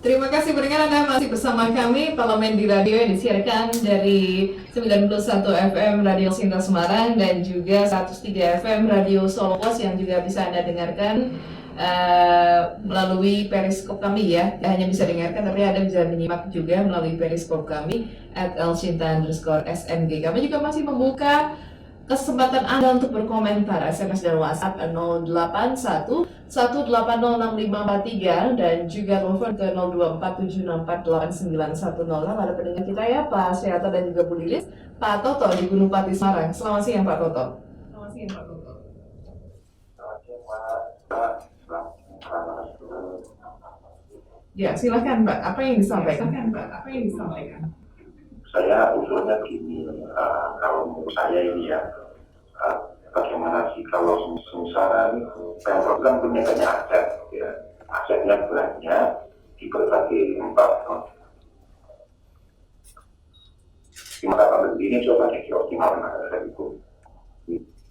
Terima kasih pendengar, Anda masih bersama kami Parlemen di Radio yang disiarkan dari 91 FM Radio Sinta Semarang dan juga 103 FM Radio Solo Pos yang juga bisa Anda dengarkan melalui periskop kami ya. Tidak hanya bisa dengarkan tapi Anda bisa menyimak juga melalui periskop kami @elcinta_sng. Kami juga masih membuka kesempatan Anda untuk berkomentar SMS dan WhatsApp 081 1806543 dan juga telepon ke 0247648910 pada pendengar kita ya Pak Seata dan juga Bu Lilis, Pak Toto di Gunung Pati Semarang. Selamat siang Pak Toto. Selamat siang Pak Toto. Selamat siang Pak. Ya silakan Pak. Apa yang disampaikan? Saya usulnya gini, kalau menurut saya ini ya, bagaimana sih kalau misalnya Pemprov kan punya banyak aset, ya, asetnya banyak di berbagai tempat. Gimana kalau begini coba dioptimalkan aset itu.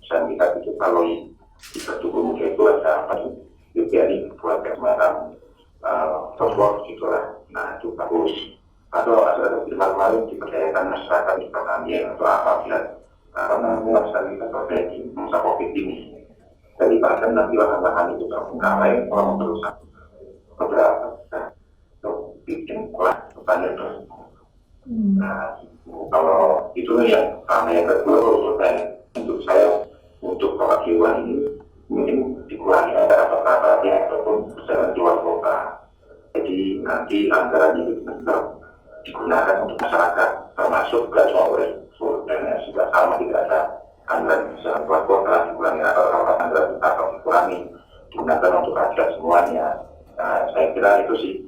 Saya minta itu kalau di Kedung itu ada apa tuh, ini buat kemarin software gitulah, nah itu bagus. Atau ada kemarin dipercayakan masyarakat di pertanian atau apa bila karena menguasai kita terjadi masa COVID ini. Jadi bahkan nanti lahan-lahan itu terbengkalai kalau merusak beberapa untuk bikin olah pertanian tersebut. Nah, kalau itu yang yang kedua untuk saya untuk kewajiban ini mungkin dikurangi antara perkaraannya ataupun perjalanan luar kota. Jadi nanti anggaran itu benar digunakan untuk masyarakat, termasuk gak cuma oleh dan sudah sama tidak ada anggaran bisa buat kota dikurangi atau anggaran atau dikurangi digunakan untuk rakyat semuanya. Nah, saya kira itu sih.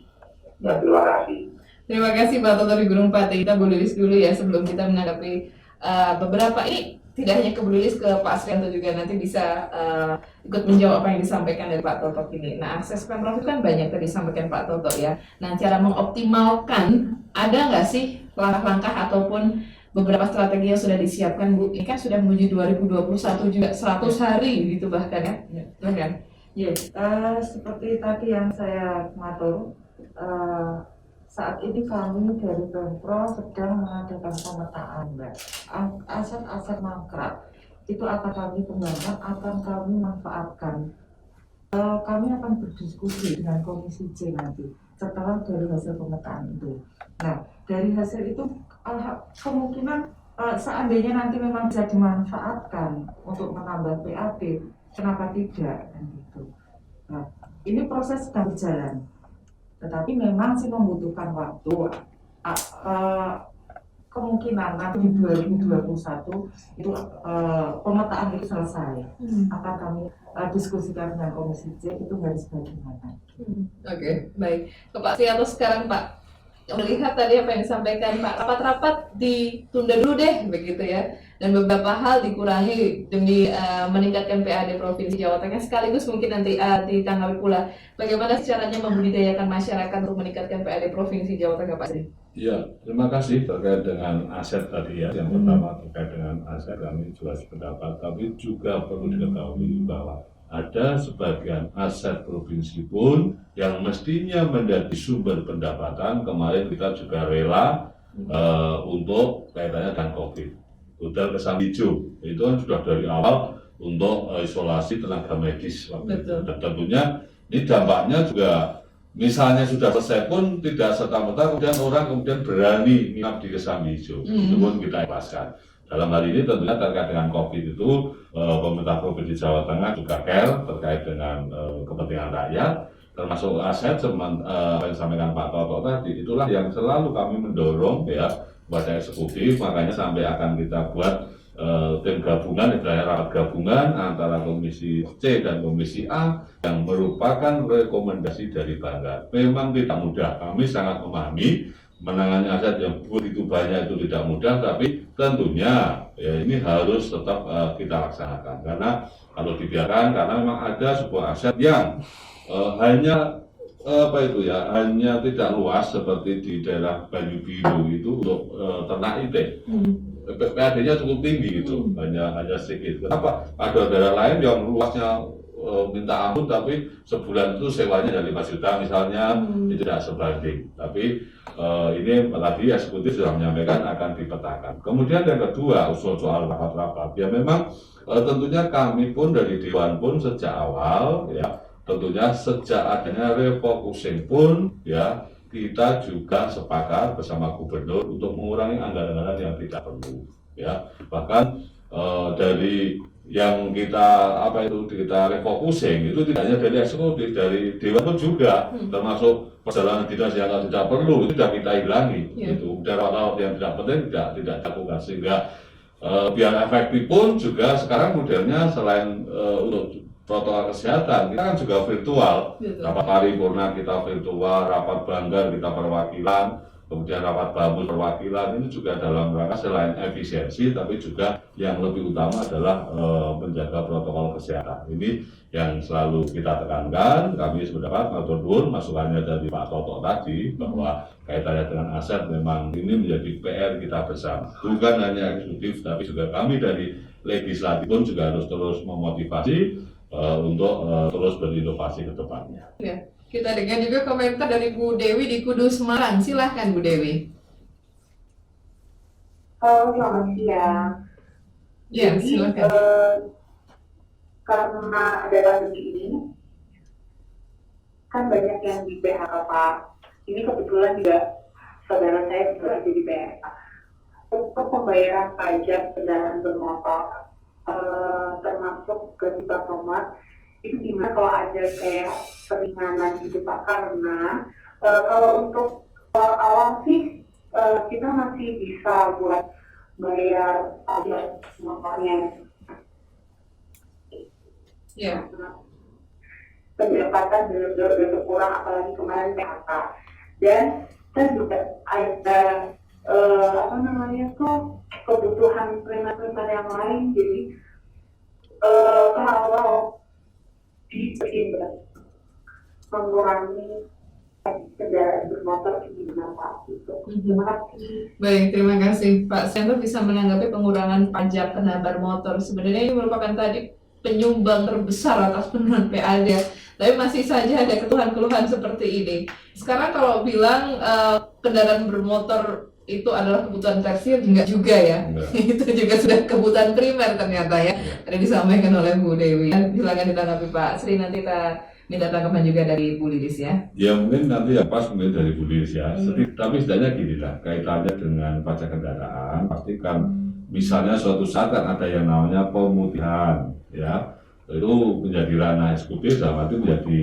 Ya, terima kasih. Terima kasih Pak Toto di Gunung Pati. Kita Bu Lilis dulu ya sebelum kita menghadapi beberapa ini. Tidak hanya ke Bu Lilis, ke Pak Asrianto juga nanti bisa ikut menjawab apa yang disampaikan dari Pak Toto ini. Nah, akses Pemprov itu kan banyak tadi disampaikan Pak Toto ya. Nah, cara mengoptimalkan, ada nggak sih langkah-langkah ataupun beberapa strategi yang sudah disiapkan Bu? Ini kan sudah menuju 2021 juga, 100 hari gitu bahkan ya. Silahkan. Ya, seperti tadi yang saya ngatur, saat ini kami dari Pemprov sedang mengadakan pemetaan, Mbak. Aset-aset mangkrak itu akan kami kembangkan, akan kami manfaatkan. Kami akan berdiskusi dengan Komisi C nanti setelah dari hasil pemetaan itu. Nah, dari hasil itu kemungkinan seandainya nanti memang bisa dimanfaatkan untuk menambah PAD, kenapa tidak? Dan gitu. Nah, ini proses sedang berjalan. Tetapi memang sih membutuhkan waktu. Kemungkinan nanti di 2021 itu pemetaan itu selesai. Akan kami diskusikan dengan Komisi C itu harus bagaimana. Oke, baik. Ke Pak Sianto sekarang Pak. Melihat tadi apa yang disampaikan Pak, rapat-rapat ditunda dulu deh begitu ya. Dan beberapa hal dikurangi demi meningkatkan PAD Provinsi Jawa Tengah, sekaligus mungkin nanti ditanggapi pula bagaimana caranya membudidayakan masyarakat untuk meningkatkan PAD Provinsi Jawa Tengah Pak Sri. Ya, terima kasih terkait dengan aset tadi ya. Yang pertama terkait dengan aset kami jelas pendapat, tapi juga perlu diketahui bahwa ada sebagian aset provinsi pun yang mestinya menjadi sumber pendapatan. Kemarin kita juga rela untuk kaitannya dengan COVID. Hotel Kesambi Hijau itu kan sudah dari awal untuk isolasi tenaga medis waktu itu. Dan tentunya ini dampaknya juga misalnya sudah selesai pun tidak serta-merta kemudian orang berani nginap di Kesambi Hijau. Itu pun kita ikhlaskan. Dalam hal ini tentunya terkait dengan COVID itu pemerintah Provinsi Jawa Tengah juga care terkait dengan kepentingan rakyat, termasuk aset yang disampaikan Pak Toto tadi. Itulah yang selalu kami mendorong ya kepada eksekutif, makanya sampai akan kita buat tim gabungan, rapat gabungan antara Komisi C dan Komisi A yang merupakan rekomendasi dari Banggar. Memang tidak mudah, kami sangat memahami menangani aset yang begitu banyak itu tidak mudah, tapi tentunya ya ini harus tetap kita laksanakan. Karena kalau dibiarkan, karena memang ada sebuah aset yang hanya hanya tidak luas seperti di daerah Banyu Biru itu untuk ternak itik. PAD-nya cukup tinggi gitu, hanya sedikit. Kenapa? Ada daerah lain yang luasnya minta ampun, tapi sebulan itu sewanya dari 5 juta misalnya, itu tidak sebanding. Tapi ini tadi eksekutif sudah menyampaikan akan dipetakan. Kemudian yang kedua, usul soal rapat-rapat, ya memang tentunya kami pun dari Dewan pun sejak awal, ya tentunya sejak adanya refocusing pun, ya kita juga sepakat bersama gubernur untuk mengurangi anggaran-anggaran yang tidak perlu, ya bahkan dari yang kita refocusing itu tidak hanya dari eksekutif, dari Dewan pun juga, termasuk perjalanan dinas yang tidak perlu itu sudah kita hilangi, itu rawat yang tidak penting tidak dilakukan, sehingga biar efektif pun juga sekarang modelnya selain untuk protokol kesehatan kita kan juga virtual, rapat paripurna kita virtual, rapat banggar kita perwakilan, kemudian rapat bamus perwakilan, ini juga dalam rangka selain efisiensi tapi juga yang lebih utama adalah menjaga protokol kesehatan. Ini yang selalu kita tekankan. Kami sependapat matur nuwun masukannya dari Pak Toto tadi bahwa kaitannya dengan aset memang ini menjadi PR kita bersama, bukan hanya eksekutif tapi juga kami dari legislatif pun juga harus terus memotivasi untuk terus berinovasi ke depannya. Ya. Kita dengar juga komentar dari Bu Dewi di Kudus, Semarang. Silahkan Bu Dewi. Halo, selamat siang. Ya, Jadi, silakan. karena ada pandemi ini, kan banyak yang di PHK Pak. Ini kebetulan juga saudara saya juga ada di PHK. Untuk pembayaran pajak kendaraan bermotor, termasuk ke Tomat, itu gimana kalau ada kayak keringanan gitu Pak? Karena kalau untuk awal sih kita masih bisa buat bayar pajak motornya. Ya. Pendapatan benar-benar berkurang, apalagi kemarin PHK. Dan saya juga ada kebutuhan primer-primer yang lain, jadi kalau diperhitungkan mengurangi kendaraan bermotor di mana Pak? Terima kasih. Baik, terima kasih Pak Sento bisa menanggapi pengurangan pajak kendaraan bermotor. Sebenarnya ini merupakan tadi penyumbang terbesar atas penurunan PAD, tapi masih saja ada keluhan-keluhan seperti ini. Sekarang kalau bilang kendaraan bermotor itu adalah kebutuhan tersier, enggak juga ya. Itu juga sudah kebutuhan primer ternyata ya. Tadi disampaikan oleh Bu Dewi. Silakan ditanggapi Pak Sri, nanti kita minta tanggapan juga dari Bu Lilis ya. Ya mungkin nanti ya pas mungkin dari Bu Lilis ya. Tapi setidaknya gini lah, kaitannya dengan pajak kendaraan, pastikan misalnya suatu saat kan ada yang namanya pemutihan, ya itu menjadi ranah eksekutif, dalam arti menjadi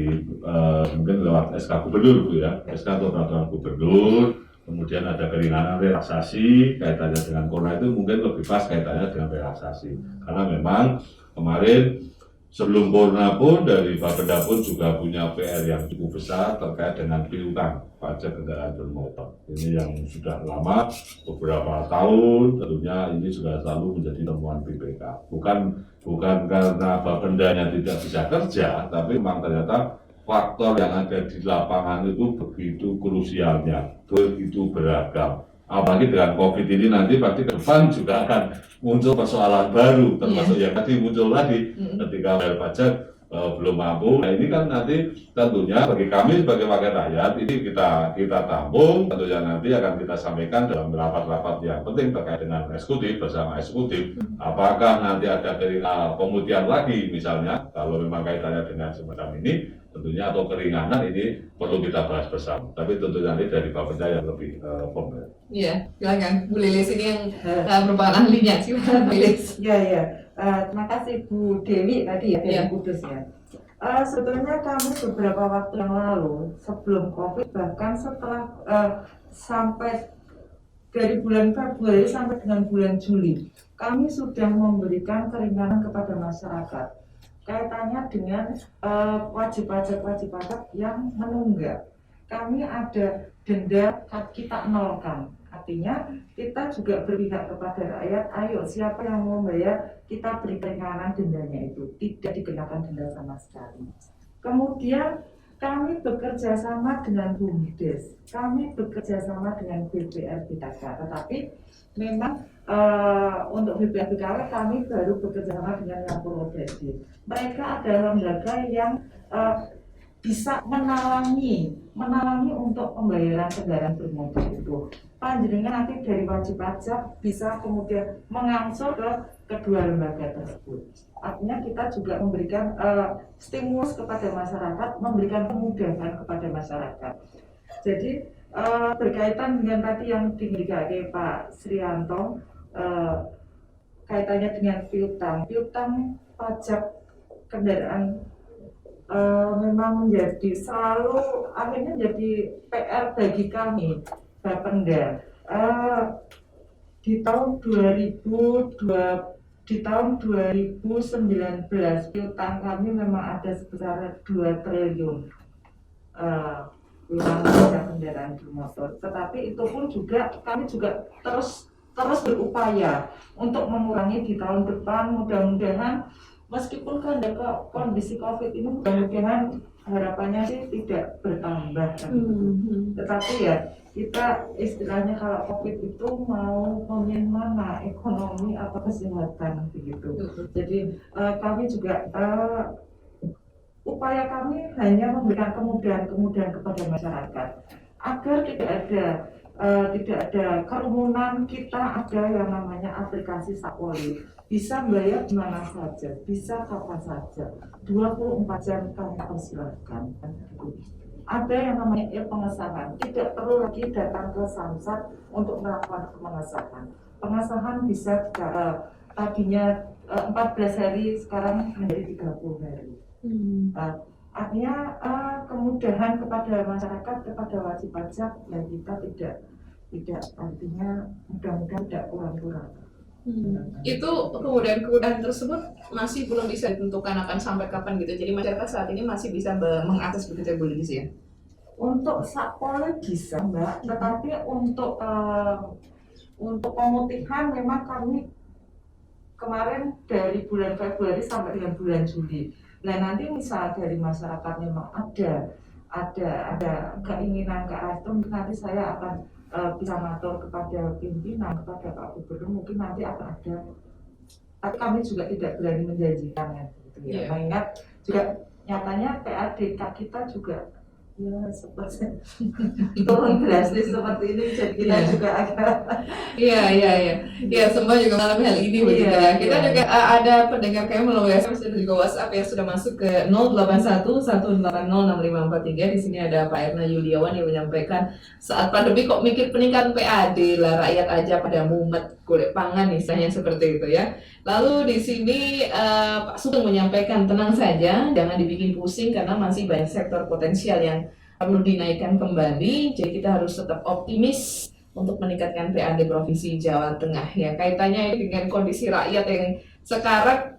mungkin lewat SK Gubernur Bu ya, SK atau peraturan Gubernur. Kemudian ada keringanan relaksasi kaitannya dengan corona, itu mungkin lebih pas kaitannya dengan relaksasi, karena memang kemarin sebelum corona pun dari Bapeda pun juga punya PR yang cukup besar terkait dengan piutang pajak kendaraan bermotor. Ini yang sudah lama beberapa tahun, tentunya ini juga selalu menjadi temuan BPK. Bukan karena Bapedanya tidak bisa kerja, tapi memang ternyata faktor yang ada di lapangan itu begitu krusialnya, begitu beragam. Apalagi dengan COVID ini nanti pasti ke depan juga akan muncul persoalan baru, termasuk yang tadi muncul lagi ketika bayar pajak belum mampu. Nah ini kan nanti tentunya bagi kami sebagai wakil rakyat ini kita tampung, tentunya nanti akan kita sampaikan dalam rapat-rapat yang penting terkait dengan eksekutif bersama eksekutif. Apakah nanti ada pemutihan lagi misalnya, kalau memang kaitannya dengan semacam ini, tentunya atau keringanan ini perlu kita bahas bersama. Tapi tentunya nanti dari Bapeda yang lebih formal. Iya, silakan Bu Lilis, ini yang merupakan ahlinya. Silakan Bu Lilis. Ya. Terima kasih Bu Dewi tadi ya dari Kudus ya. Sebetulnya kami beberapa waktu yang lalu sebelum COVID, bahkan setelah sampai dari bulan Februari sampai dengan bulan Juli, kami sudah memberikan keringanan kepada masyarakat kaitannya dengan wajib pajak yang menunggak. Kami ada denda kita nolkan. Artinya kita juga berpihak kepada rakyat, ayo siapa yang mau membayar, kita beri keringanan dendanya itu, tidak dikenakan denda sama sekali. Kemudian Kami bekerja sama dengan BUMDes, kami bekerja sama dengan BPR BKK, tetapi memang untuk BPR BKK kami baru bekerja sama dengan yang Purwodadi. Mereka adalah lembaga yang bisa menalangi untuk pembayaran kendaraan bermotor itu. Panjenengan nanti dari wajib pajak bisa kemudian mengangsur ke kedua lembaga tersebut. Artinya kita juga memberikan stimulus kepada masyarakat, memberikan kemudahan kepada masyarakat. Jadi berkaitan dengan tadi yang dikatakan Pak Srianto, kaitannya dengan piutang pajak kendaraan memang menjadi selalu akhirnya jadi PR bagi kami, Bapenda. Di tahun 2019 piutang kami memang ada sebesar 2 triliun piutang pajak kendaraan bermotor. Tetapi itu pun juga kami juga terus berupaya untuk mengurangi di tahun depan. Mudah-mudahan meskipun kan kondisi COVID ini mudah-mudahan harapannya sih tidak bertambah. Tetapi ya kita istilahnya kalau COVID itu mau memilih mana, ekonomi atau kesehatan begitu. Jadi kami juga upaya kami hanya memberikan kemudahan kepada masyarakat agar tidak ada kerumunan. Kita ada yang namanya aplikasi Sapoli, bisa bayar di mana saja, bisa kapan saja, 24 jam kami persilahkan. Ada yang namanya pengesahan, tidak perlu lagi datang ke Samsat untuk melakukan pengesahan. Pengesahan bisa tadinya 14 hari sekarang menjadi 30 hari. Artinya kemudahan kepada masyarakat, kepada wajib pajak, dan kita tidak artinya mudah-mudahan tidak kurang-kurang. Itu kemudahan tersebut masih belum bisa ditentukan akan sampai kapan gitu. Jadi masyarakat saat ini masih bisa mengakses begitu ya Bu Lilis ya? Untuk Sapoli bisa Mbak, tetapi untuk pemutihan memang kami kemarin dari bulan Februari sampai dengan bulan Juli. Nah nanti misal dari masyarakat memang ada keinginan ke arah itu, nanti saya akan bisa matur kepada pimpinan, kepada Pak Gubernur, mungkin nanti akan ada, tapi kami juga tidak berani menjanjikannya gitu ya. Yeah. Mengingat juga nyatanya PADK kita juga ya seperti turun drastis seperti ini, jadi kita juga agak Iya, semua juga mengalami hal ini begitu ya. Kita juga ada pendengar kami melalui SMS dan juga WhatsApp yang sudah masuk ke 0811806543. Di sini ada Pak Erna Yuliawan yang menyampaikan saat pandemi kok mikir peningkatan PAD lah, rakyat aja pada mumet golek pangan misalnya seperti itu ya. Lalu di sini Pak Sugeng menyampaikan tenang saja, jangan dibikin pusing karena masih banyak sektor potensial yang perlu dinaikkan kembali. Jadi kita harus tetap optimis untuk meningkatkan PAD Provinsi Jawa Tengah ya. Kaitannya dengan kondisi rakyat yang sekarang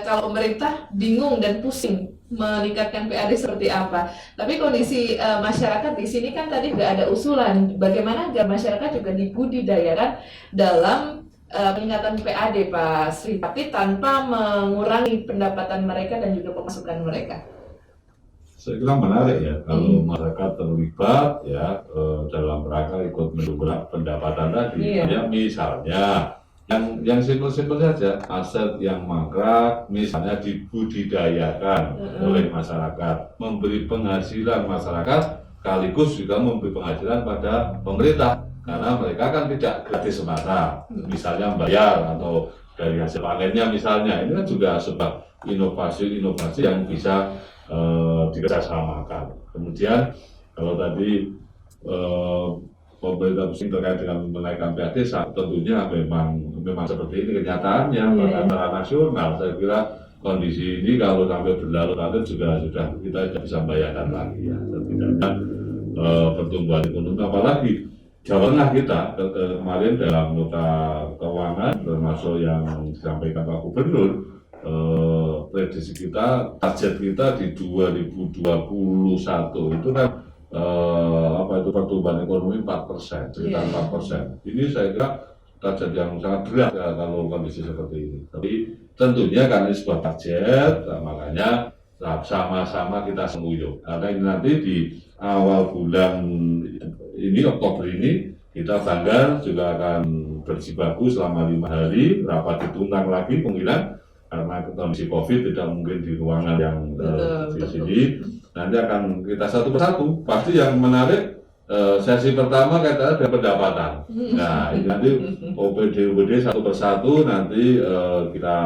kalau pemerintah bingung dan pusing meningkatkan PAD seperti apa. Tapi kondisi masyarakat di sini kan tadi nggak ada usulan bagaimana agar masyarakat juga dibudidayakan dalam peningkatan PAD Pak Sri, tapi tanpa mengurangi pendapatan mereka dan juga pemasukan mereka. Saya kira menarik ya kalau masyarakat terlibat ya dalam rangka ikut mendongkrak pendapatan tadi. Iya. Ya misalnya yang simpel-simpel saja, aset yang mangkrak misalnya dibudidayakan oleh masyarakat, memberi penghasilan masyarakat, sekaligus juga memberi penghasilan pada pemerintah karena mereka kan tidak gratis semata, misalnya bayar atau dari hasil panennya misalnya. Ini kan juga sebuah inovasi yang bisa dikerjasamakan. Kemudian kalau tadi pemerintah pusing terkait dengan menaikkan PAD, tentunya memang seperti ini kenyataannya. Pada secara nasional saya kira kondisi ini kalau sampai berlarut-larut juga sudah kita tidak bisa bayangkan lagi ya. Setidaknya pertumbuhan ekonomi, apalagi Jawa Tengah kita kemarin dalam nota keuangan termasuk yang disampaikan Pak Gubernur, prediksi kita, target kita di 2021 itu kan pertumbuhan ekonomi 4%, sekitar 4%. Ini saya kira target yang sangat berat ya, kalau kondisi seperti ini. Tapi tentunya karena ini sebuah target, makanya sama-sama kita semuyung. Karena ini nanti di awal bulan ini, Oktober ini, kita banggar juga akan berjibaku selama 5 hari, rapat ditunggang lagi kemungkinan karena kondisi COVID tidak mungkin di ruangan yang di sini. Nanti akan kita satu persatu. Pasti yang menarik sesi pertama kaitannya dengan pendapatan. Nah, ini nanti OPD satu persatu nanti kita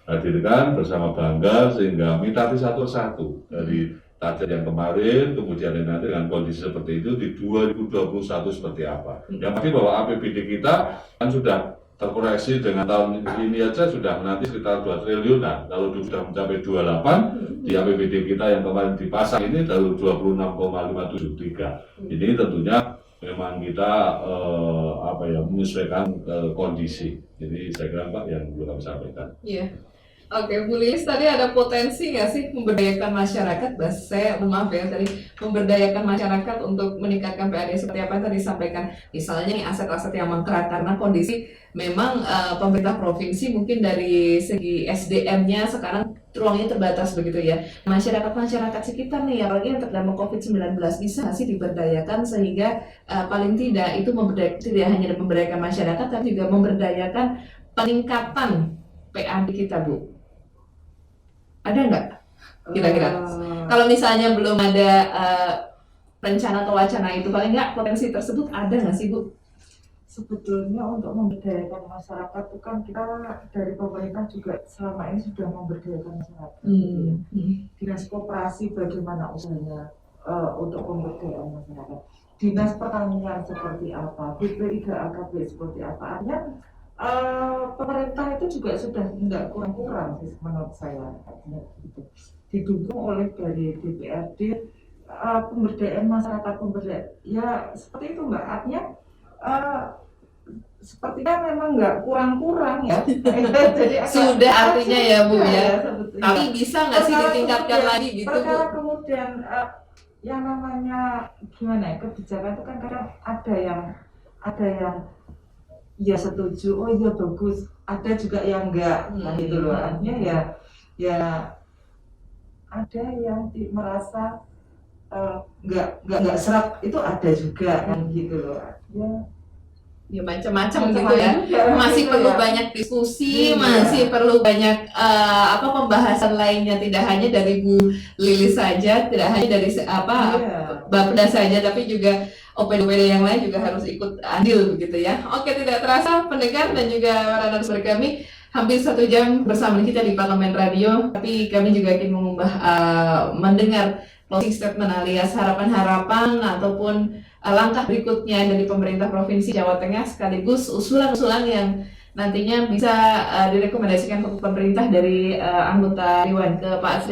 hadirkan bersama bangga sehingga minta satu persatu dari target yang kemarin, kemudian nanti dengan kondisi seperti itu di 2021 seperti apa. Yang pasti bahwa APBD kita kan sudah terkoreksi dengan tahun ini aja sudah nanti sekitar 2 triliunan. Kalau sudah mencapai 28 di APBD kita yang kemarin dipasang ini baru 26,573. Ini tentunya memang kita menyesuaikan kondisi. Jadi saya kira Pak yang perlu kami sampaikan. Iya. Oke, Bu Lilis, tadi ada potensi nggak sih memberdayakan masyarakat? Saya maaf ya, tadi memberdayakan masyarakat untuk meningkatkan PAD seperti apa yang tadi disampaikan. Misalnya nih aset-aset yang mangkrak karena kondisi memang pemerintah provinsi mungkin dari segi SDM-nya sekarang ruangnya terbatas begitu ya. Masyarakat-masyarakat sekitar nih, apalagi yang terdampak COVID-19 bisa nggak sih diberdayakan sehingga paling tidak itu tidak hanya memberdayakan masyarakat, tapi juga memberdayakan peningkatan PAD kita, Bu. Ada nggak kira-kira? Kalau misalnya belum ada rencana atau wacana itu, paling nggak potensi tersebut ada nggak sih, Bu? Sebetulnya untuk memberdayakan masyarakat itu kan kita dari pemerintah juga selama ini sudah memberdayakan masyarakat. Dinas Koperasi bagaimana usahanya untuk pemberdayaan masyarakat. Dinas Pertanian seperti apa, BP3AKB seperti apa. Artinya pemerintah itu juga sudah nggak kurang-kurang sih menurut saya, gitu. Didukung oleh dari DPRD pemberdayaan masyarakat, ya seperti itu Mbak, artinya sepertinya memang nggak kurang-kurang ya. Jadi sudah artinya ya Bu ya, tapi ya. Bisa nggak sih ditingkatkan lagi gitu Bu? Perkara kemudian yang namanya gimana ya, kebijakan itu kan kadang ada yang ya setuju, oh iya bagus, ada juga yang enggak, nah gitu loh. Artinya ya ada yang merasa enggak serap, itu ada juga kan gitu loh. Ya macam-macam gitu ya. Masih perlu banyak diskusi, masih perlu banyak pembahasan lainnya, tidak hanya dari Bu Lilis saja, tidak hanya dari Bapeda saja, tapi juga OPD-OPD yang lain juga harus ikut andil begitu ya. Oke, tidak terasa pendengar dan juga para narasumber kami hampir 1 jam bersama kita di Parlemen Radio, tapi kami juga ingin mendengar closing statement alias harapan-harapan ataupun langkah berikutnya dari pemerintah Provinsi Jawa Tengah, sekaligus usulan-usulan yang nantinya bisa direkomendasikan ke pemerintah dari anggota Dewan. Ke Pak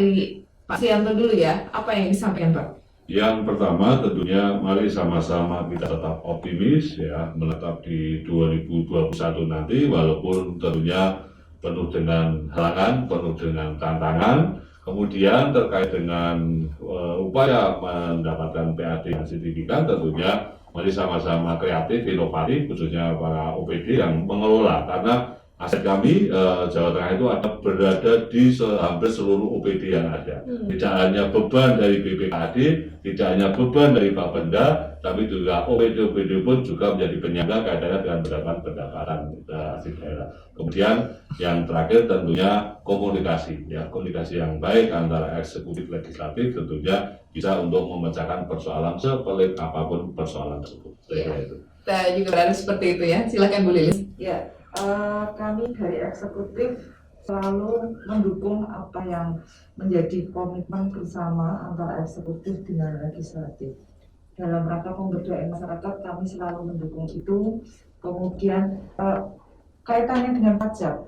Srianto dulu ya, apa yang disampaikan Pak? Yang pertama tentunya mari sama-sama kita tetap optimis ya, menetap di 2021 nanti walaupun tentunya penuh dengan halangan, penuh dengan tantangan. Kemudian terkait dengan upaya mendapatkan PAD yang signifikan, tentunya mari sama-sama kreatif, inovatif, khususnya para OPD yang mengelola, karena aset kami Jawa Tengah itu berada di hampir seluruh OPD yang ada. Tidak hanya beban dari BPKAD, tidak hanya beban dari Bapeda, tapi juga OPD-OPD pun juga menjadi penyangga kaitannya dengan pendapatan di daerah. Kemudian yang terakhir tentunya komunikasi, ya, komunikasi yang baik antara eksekutif legislatif tentunya bisa untuk memecahkan persoalan sepelik apapun persoalan tersebut. Kita juga berharap seperti itu ya. Silakan Bu Lilis. Ya. Kami dari eksekutif selalu mendukung apa yang menjadi komitmen bersama antara eksekutif dengan legislatif. Dalam rangka pemberdayaan masyarakat kami selalu mendukung itu. Kemudian kaitannya dengan pajak.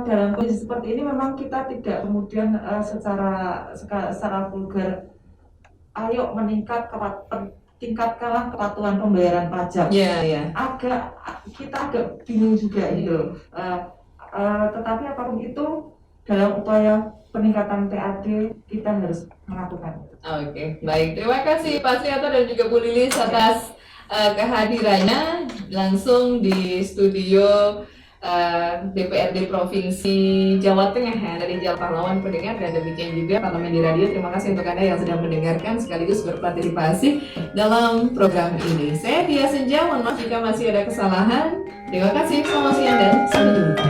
Dalam kondisi seperti ini memang kita tidak kemudian secara vulgar ayo tingkatkanlah kepatuhan pembayaran pajak. Kita agak bingung juga gitu. Tetapi apapun itu dalam upaya peningkatan PAD kita harus melakukan. Oke, baik. Terima kasih Pak Srianto dan juga Bu Lilis atas kehadirannya langsung di studio DPRD Provinsi Jawa Tengah ya, dari Jawa Pahlawan pendengar, dan demikian juga Parlemen di Radio. Terima kasih untuk Anda yang sedang mendengarkan sekaligus berpartisipasi dalam program ini. Saya Dia Senja, mohon maaf jika masih ada kesalahan. Terima kasih, selamat siang dan sampai jumpa.